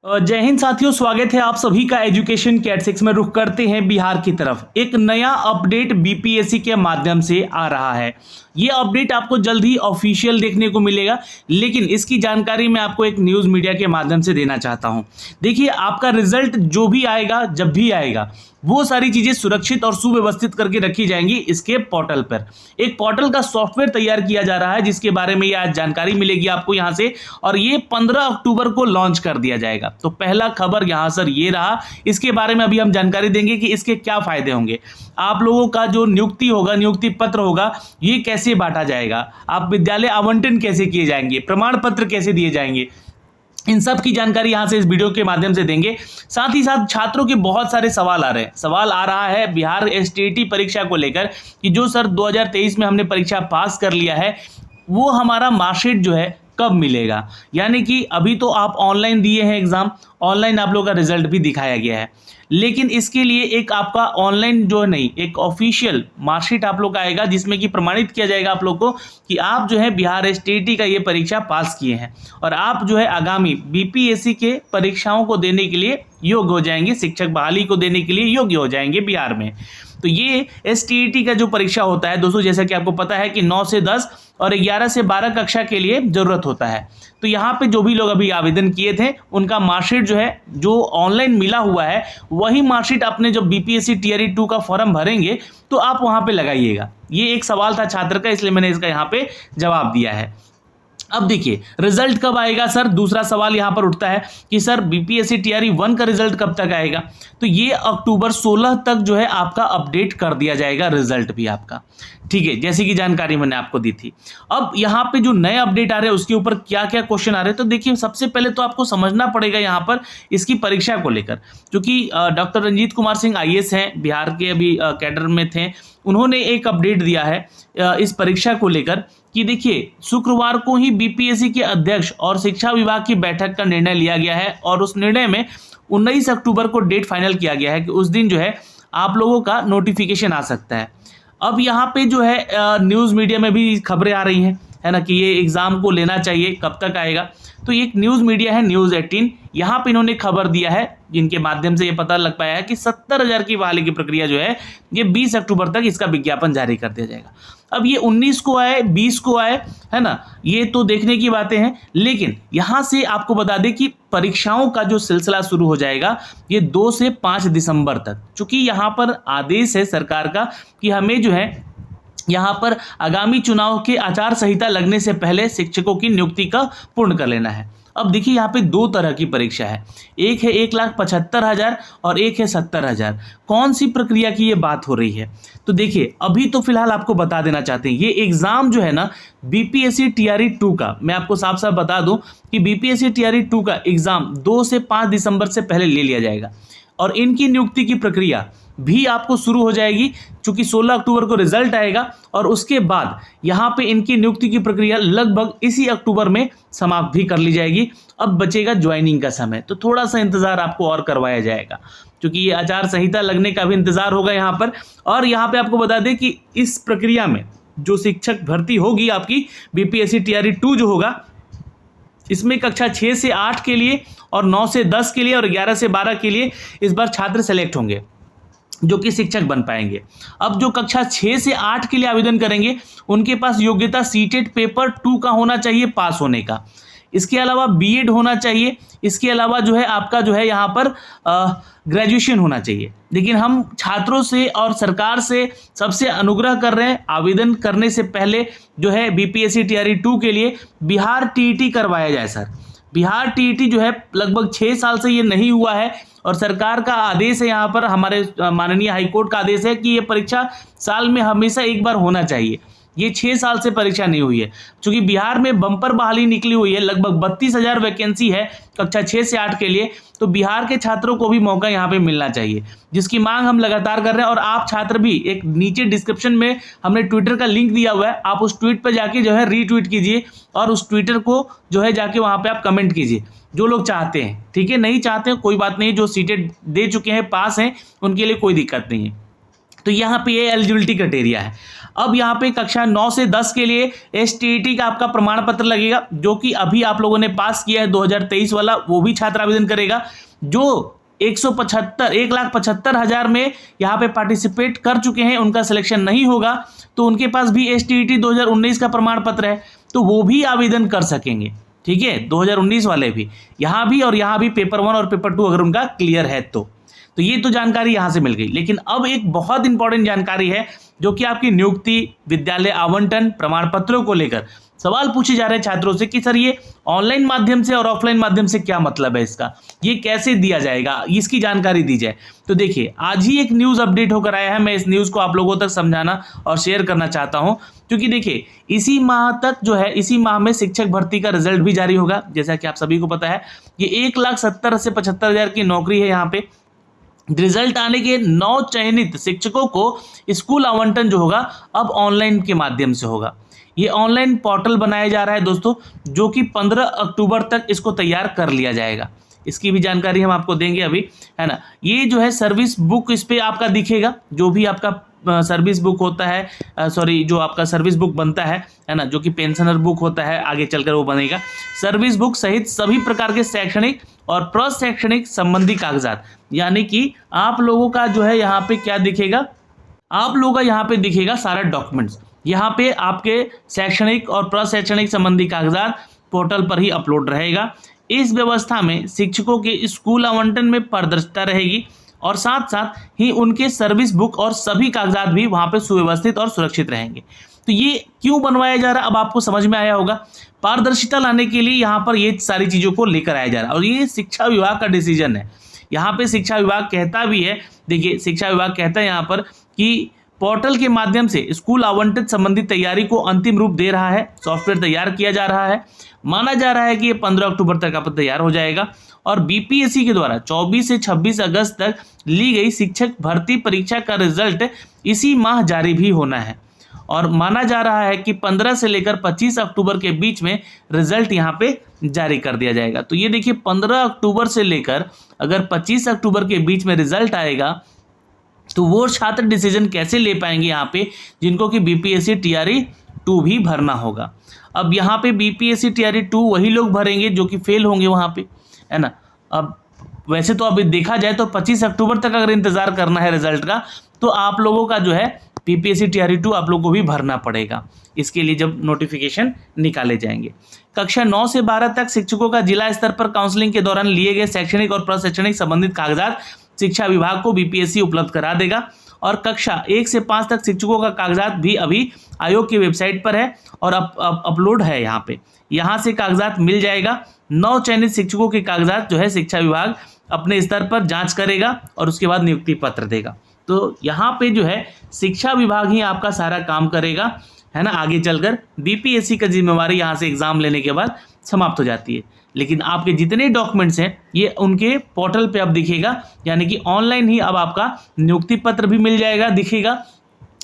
जय हिंद साथियों, स्वागत है आप सभी का एजुकेशन कैट 6 में। रुख करते हैं बिहार की तरफ। एक नया अपडेट बीपीएससी के माध्यम से आ रहा है। ये अपडेट आपको जल्द ही ऑफिशियल देखने को मिलेगा, लेकिन इसकी जानकारी मैं आपको एक न्यूज़ मीडिया के माध्यम से देना चाहता हूं। देखिए, आपका रिजल्ट जो भी आएगा, जब भी आएगा, वो सारी चीज़ें सुरक्षित और सुव्यवस्थित करके रखी जाएंगी इसके पोर्टल पर। एक पोर्टल का सॉफ्टवेयर तैयार किया जा रहा है, जिसके बारे में ये आज जानकारी मिलेगी आपको यहाँ से, और ये 15 अक्टूबर को लॉन्च कर दिया जाएगा। तो पहला खबर यहाँ सर ये रहा। इसके बारे में अभी हम जानकारी देंगे कि इसके क्या फायदे होंगे। आप लोगों का जो नियुक्ति होगा, नियुक्ति पत्र होगा, ये कैसे बांटा जाएगा, आप विद्यालय आवंटन कैसे किए जाएंगे, प्रमाण पत्र कैसे दिए जाएंगे, इन सब की जानकारी यहाँ से इस वीडियो के माध्यम से देंगे। साथ ही साथ छात्रों के बहुत सारे सवाल आ रहे हैं। सवाल आ रहा है बिहार एसटीईटी परीक्षा को लेकर कि जो सर 2023 में हमने परीक्षा पास कर लिया है, वो हमारा मार्कशीट जो है कब मिलेगा। यानी कि अभी तो आप ऑनलाइन दिए हैं एग्जाम, ऑनलाइन आप लोगों का रिजल्ट भी दिखाया गया है, लेकिन इसके लिए एक आपका ऑनलाइन जो नहीं, एक ऑफिशियल मार्कशीट आप लोग का आएगा, जिसमें कि प्रमाणित किया जाएगा आप लोग को कि आप जो है बिहार एसटीईटी का ये परीक्षा पास किए हैं और आप जो है आगामी बीपीएससी के परीक्षाओं को देने के लिए योग्य हो जाएंगे, शिक्षक बहाली को देने के लिए योग्य हो जाएंगे बिहार में। तो ये एसटीईटी का जो परीक्षा होता है दोस्तों, जैसा कि आपको पता है कि 9 से 10 और 11 से 12 कक्षा के लिए जरूरत होता है। तो यहाँ पे जो भी लोग अभी आवेदन किए थे, उनका मार्कशीट जो है, जो ऑनलाइन मिला हुआ है, वही मार्कशीट अपने जब बीपीएससी टियर 2 का फॉर्म भरेंगे तो आप वहाँ पे लगाइएगा। ये एक सवाल था छात्र का, इसलिए मैंने इसका यहाँ पे जवाब दिया है। अब देखिए, रिजल्ट कब आएगा सर, दूसरा सवाल यहां पर उठता है कि सर बीपीएससी टीआरई 1 का रिजल्ट कब तक आएगा। तो ये अक्टूबर 16 तक जो है आपका अपडेट कर दिया जाएगा, रिजल्ट भी आपका। ठीक है, जैसी कि जानकारी मैंने आपको दी थी। अब यहाँ पे जो नए अपडेट आ रहे हैं उसके ऊपर क्या क्या क्वेश्चन आ रहे हैं, तो देखिए, सबसे पहले तो आपको समझना पड़ेगा यहाँ पर इसकी परीक्षा को लेकर, क्योंकि डॉक्टर रंजीत कुमार सिंह आईएएस हैं, बिहार के अभी कैडर में थे। उन्होंने एक अपडेट दिया है इस परीक्षा को लेकर कि देखिए, शुक्रवार को ही बीपीएससी के अध्यक्ष और शिक्षा विभाग की बैठक का निर्णय लिया गया है और उस निर्णय में 19 अक्टूबर को डेट फाइनल किया गया है कि उस दिन जो है आप लोगों का नोटिफिकेशन आ सकता है। अब यहाँ पे जो है न्यूज़ मीडिया में भी खबरें आ रही हैं, है ना, कि ये एग्ज़ाम को लेना चाहिए, कब तक आएगा। तो एक न्यूज़ मीडिया है न्यूज़ 18, यहाँ पे इन्होंने खबर दिया है, जिनके माध्यम से ये पता लग पाया है कि 70,000 की बहाली की प्रक्रिया जो है, ये 20 अक्टूबर तक इसका विज्ञापन जारी कर दिया जाएगा। अब ये 19 को आए, 20 को आए, है ना, ये तो देखने की बातें हैं। लेकिन यहाँ से आपको बता दें कि परीक्षाओं का जो सिलसिला शुरू हो जाएगा ये 2 से 5 दिसंबर तक, चूंकि यहाँ पर आदेश है सरकार का कि हमें जो है यहाँ पर आगामी चुनाव के आचार संहिता लगने से पहले शिक्षकों की नियुक्ति का पूर्ण कर लेना है। अब देखिए, यहाँ पे 2 तरह की परीक्षा है, एक है 1,75,000 और एक है 70,000। कौन सी प्रक्रिया की ये बात हो रही है, तो देखिए, अभी तो फिलहाल आपको बता देना चाहते हैं, ये एग्जाम जो है ना बीपीएससी टीआरई 2 का, मैं आपको साफ साफ बता दूं कि बीपीएससी टीआरई 2 का एग्जाम 2 से 5 दिसंबर से पहले ले लिया जाएगा और इनकी नियुक्ति की प्रक्रिया भी आपको शुरू हो जाएगी, क्योंकि 16 अक्टूबर को रिजल्ट आएगा और उसके बाद यहाँ पे इनकी नियुक्ति की प्रक्रिया लगभग इसी अक्टूबर में समाप्त भी कर ली जाएगी। अब बचेगा ज्वाइनिंग का समय, तो थोड़ा सा इंतजार आपको और करवाया जाएगा, क्योंकि ये आचार संहिता लगने का भी इंतजार होगा यहाँ पर। और यहाँ पे आपको बता दें कि इस प्रक्रिया में जो शिक्षक भर्ती होगी आपकी बीपीएससी टीआरई 2 जो होगा, इसमें कक्षा 6 से 8 के लिए और 9 से 10 के लिए और 11 से 12 के लिए इस बार छात्र सेलेक्ट होंगे जो कि शिक्षक बन पाएंगे। अब जो कक्षा 6 से 8 के लिए आवेदन करेंगे, उनके पास योग्यता सीटेट पेपर 2 का होना चाहिए पास होने का। इसके अलावा बीएड होना चाहिए, इसके अलावा जो है आपका जो है यहाँ पर ग्रेजुएशन होना चाहिए। लेकिन हम छात्रों से और सरकार से सबसे अनुग्रह कर रहे हैं, आवेदन करने से पहले जो है बीपीएससी टीआरई 2 के लिए बिहार टीईटी करवाया जाए सर। बिहार टीईटी जो है लगभग 6 साल से ये नहीं हुआ है और सरकार का आदेश है, यहाँ पर हमारे माननीय हाईकोर्ट का आदेश है कि ये परीक्षा साल में हमेशा एक बार होना चाहिए। ये 6 साल से परीक्षा नहीं हुई है, क्योंकि बिहार में बम्पर बहाली निकली हुई है, लगभग 32,000 वैकेंसी है कक्षा 6 से 8 के लिए। तो बिहार के छात्रों को भी मौका यहाँ पे मिलना चाहिए, जिसकी मांग हम लगातार कर रहे हैं। और आप छात्र भी, एक नीचे डिस्क्रिप्शन में हमने ट्विटर का लिंक दिया हुआ है, आप उस ट्वीट पर जाके जो है रीट्वीट कीजिए और उस ट्विटर को जो है जाके वहाँ पे आप कमेंट कीजिए, जो लोग चाहते हैं। ठीक है, नहीं चाहते हैं कोई बात नहीं, जो सीटें दे चुके हैं, पास हैं, उनके लिए कोई दिक्कत नहीं है। तो यहाँ पे ये एलिजिबिलिटी क्राइटेरिया है। अब यहाँ पे कक्षा 9 से 10 के लिए STET का आपका प्रमाण पत्र लगेगा, जो कि अभी आप लोगों ने पास किया है 2023 वाला, वो भी छात्र आवेदन करेगा। जो 1,75,000 में यहाँ पे पार्टिसिपेट कर चुके हैं, उनका सिलेक्शन नहीं होगा तो उनके पास भी STET 2019 का प्रमाण पत्र है, तो वो भी आवेदन कर सकेंगे। ठीक है, 2019 वाले भी, यहाँ भी और यहाँ भी पेपर 1 और पेपर 2 अगर उनका क्लियर है तो ये तो जानकारी यहाँ से मिल गई। लेकिन अब एक बहुत इंपॉर्टेंट जानकारी है जो कि आपकी नियुक्ति, विद्यालय आवंटन, प्रमाण पत्रों को लेकर सवाल पूछे जा रहे हैं छात्रों से कि सर ये ऑनलाइन माध्यम से और ऑफलाइन माध्यम से क्या मतलब है इसका, ये कैसे दिया जाएगा, इसकी जानकारी दी जाए। तो देखिए, आज ही एक न्यूज़ अपडेट होकर आया है, मैं इस न्यूज़ को आप लोगों तक समझाना और शेयर करना चाहता हूं, क्योंकि देखिए इसी माह तक जो है, इसी माह में शिक्षक भर्ती का रिजल्ट भी जारी होगा। जैसा कि आप सभी को पता है, ये 1,70,000 से 75,000 की नौकरी है। यहाँ पे रिजल्ट आने के 9 चयनित शिक्षकों को स्कूल आवंटन जो होगा अब ऑनलाइन के माध्यम से होगा। ये ऑनलाइन पोर्टल बनाया जा रहा है दोस्तों, जो कि 15 अक्टूबर तक इसको तैयार कर लिया जाएगा। इसकी भी जानकारी हम आपको देंगे अभी, है ना। ये जो है सर्विस बुक इस पे आपका दिखेगा, जो भी आपका सर्विस बुक होता है, जो आपका सर्विस बुक बनता है ना, जो कि पेंशनर बुक होता है, आगे चलकर वो बनेगा। सर्विस बुक सहित सभी प्रकार के शैक्षणिक और प्रशैक्षणिक संबंधी कागजात, यानी कि आप लोगों का जो है यहाँ पे क्या दिखेगा, आप लोगों का यहाँ पे दिखेगा सारा डॉक्यूमेंट्स। यहाँ पे आपके शैक्षणिक और प्रशैक्षणिक संबंधी कागजात पोर्टल पर ही अपलोड रहेगा। इस व्यवस्था में शिक्षकों के स्कूल आवंटन में पारदर्शिता रहेगी और साथ साथ ही उनके सर्विस बुक और सभी कागजात भी वहाँ पे सुव्यवस्थित और सुरक्षित रहेंगे। तो ये क्यों बनवाया जा रहा है, अब आपको समझ में आया होगा। पारदर्शिता लाने के लिए यहाँ पर ये सारी चीज़ों को लेकर आया जा रहा है और ये शिक्षा विभाग का डिसीजन है। यहाँ पे शिक्षा विभाग कहता भी है, देखिए शिक्षा विभाग कहता है यहाँ पर कि पोर्टल के माध्यम से स्कूल आवंटित संबंधी तैयारी को अंतिम रूप दे रहा है, सॉफ्टवेयर तैयार किया जा रहा है। माना जा रहा है कि ये 15 अक्टूबर तक आप तैयार हो जाएगा और BPSC के द्वारा 24 से 26 अगस्त तक ली गई शिक्षक भर्ती परीक्षा का रिजल्ट इसी माह जारी भी होना है। और माना जा रहा है कि 15 से लेकर 25 अक्टूबर के बीच में रिजल्ट यहाँ पे जारी कर दिया जाएगा। तो ये देखिए 15 अक्टूबर से लेकर अगर 25 अक्टूबर के बीच में रिजल्ट आएगा तो वो छात्र डिसीजन कैसे ले पाएंगे यहाँ पे, जिनको कि BPSC TRE 2 भी भरना होगा। अब यहाँ पे BPSC TRE 2 वही लोग भरेंगे जो कि फेल होंगे वहाँ पे, है ना। अब वैसे तो अभी देखा जाए तो 25 अक्टूबर तक अगर इंतज़ार करना है रिजल्ट का, तो आप लोगों का जो है BPSC TRE 2 आप लोगों को भी भरना पड़ेगा, इसके लिए जब नोटिफिकेशन निकाले जाएंगे। कक्षा 9 से 12 तक शिक्षकों का जिला स्तर पर काउंसलिंग के दौरान लिए गए शैक्षणिक और प्रशैक्षणिक संबंधित कागजात शिक्षा विभाग को BPSC उपलब्ध करा देगा। और कक्षा 1 से 5 तक शिक्षकों का कागजात भी अभी आयोग की वेबसाइट पर है और अपलोड है यहाँ से कागजात मिल जाएगा। 9 चयनित शिक्षकों के कागजात जो है शिक्षा विभाग अपने स्तर पर जांच करेगा और उसके बाद नियुक्ति पत्र देगा। तो यहाँ पे जो है शिक्षा विभाग ही आपका सारा काम करेगा, है ना। आगे चलकर BPSC का जिम्मेवारी यहाँ से एग्जाम लेने के बाद समाप्त हो जाती है। लेकिन आपके जितने डॉक्यूमेंट्स हैं ये उनके पोर्टल पे अब दिखेगा, यानी कि ऑनलाइन ही अब आपका नियुक्ति पत्र भी मिल जाएगा, दिखेगा।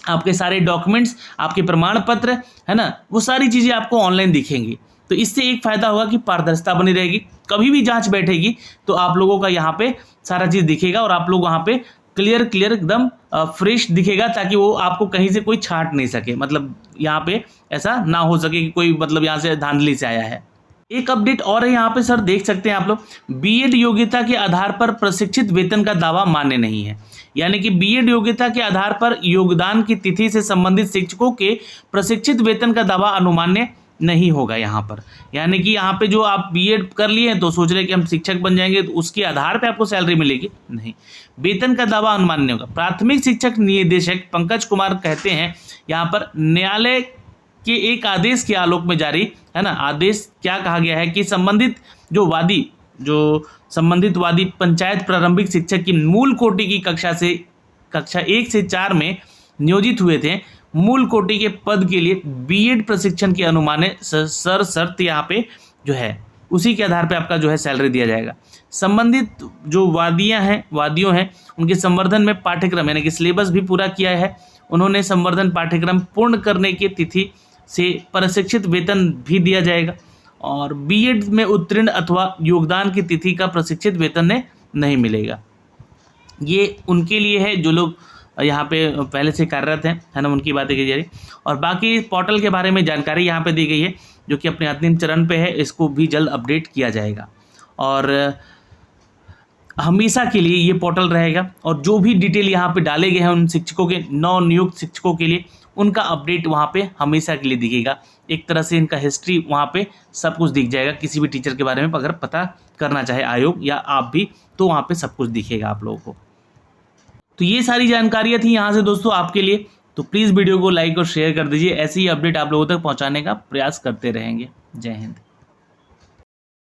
आपके सारे डॉक्यूमेंट्स, आपके प्रमाण पत्र, है ना, वो सारी चीज़ें आपको ऑनलाइन दिखेंगी। तो इससे एक फ़ायदा होगा कि पारदर्शिता बनी रहेगी। कभी भी जांच बैठेगी तो आप लोगों का यहाँ पे सारा चीज़ दिखेगा और आप लोग वहाँ पे क्लियर एकदम फ्रेश दिखेगा, ताकि वो आपको कहीं से कोई छांट नहीं सके। मतलब यहाँ पे ऐसा ना हो सके कि कोई मतलब यहाँ से धांधली से आया है। एक अपडेट और है यहाँ पे सर, देख सकते हैं आप लोग, BEd योग्यता के आधार पर प्रशिक्षित वेतन का दावा मान्य नहीं है। यानी कि BEd योग्यता के आधार पर योगदान की तिथि से संबंधित शिक्षकों के प्रशिक्षित वेतन का दावा अनुमान्य नहीं होगा यहाँ पर। यानी कि यहाँ पे जो आप BEd कर लिए हैं तो सोच रहे हैं कि हम शिक्षक बन जाएंगे तो उसके आधार पे आपको सैलरी मिलेगी, नहीं, वेतन का दावा अनुमान्य होगा। प्राथमिक शिक्षक निदेशक पंकज कुमार कहते हैं यहाँ पर न्यायालय के एक आदेश के आलोक में जारी, है ना, आदेश क्या कहा गया है कि संबंधित वादी पंचायत प्रारंभिक शिक्षक की मूल कोटि की कक्षा 1 से 4 में नियोजित हुए थे, मूल कोटि के पद के लिए BEd प्रशिक्षण के अनुमान्य शर्त यहाँ पे जो है उसी के आधार पे आपका जो है सैलरी दिया जाएगा। संबंधित जो वादियों हैं उनके संवर्धन में पाठ्यक्रम यानी कि सिलेबस भी पूरा किया है उन्होंने। संवर्धन पाठ्यक्रम पूर्ण करने की तिथि से प्रशिक्षित वेतन भी दिया जाएगा और BEd में उत्तीर्ण अथवा योगदान की तिथि का प्रशिक्षित वेतन नहीं मिलेगा। ये उनके लिए है जो लोग यहाँ पे पहले से कार्यरत हैं, है ना, उनकी बातें की जा रही। और बाकी पोर्टल के बारे में जानकारी यहाँ पे दी गई है जो कि अपने अंतिम चरण पे है, इसको भी जल्द अपडेट किया जाएगा और हमेशा के लिए ये पोर्टल रहेगा। और जो भी डिटेल यहाँ पे डाले गए हैं उन शिक्षकों के, नव नियुक्त शिक्षकों के लिए, उनका अपडेट वहाँ पे हमेशा के लिए दिखेगा। एक तरह से इनका हिस्ट्री वहाँ पे सब कुछ दिख जाएगा। किसी भी टीचर के बारे में अगर पता करना चाहे आयोग या आप भी, तो वहाँ पे सब कुछ दिखेगा आप लोगों को। तो ये सारी जानकारियाँ थी यहाँ से दोस्तों आपके लिए। तो प्लीज़ वीडियो को लाइक और शेयर कर दीजिए। ऐसी ही अपडेट आप लोगों तक पहुँचाने का प्रयास करते रहेंगे। जय हिंद।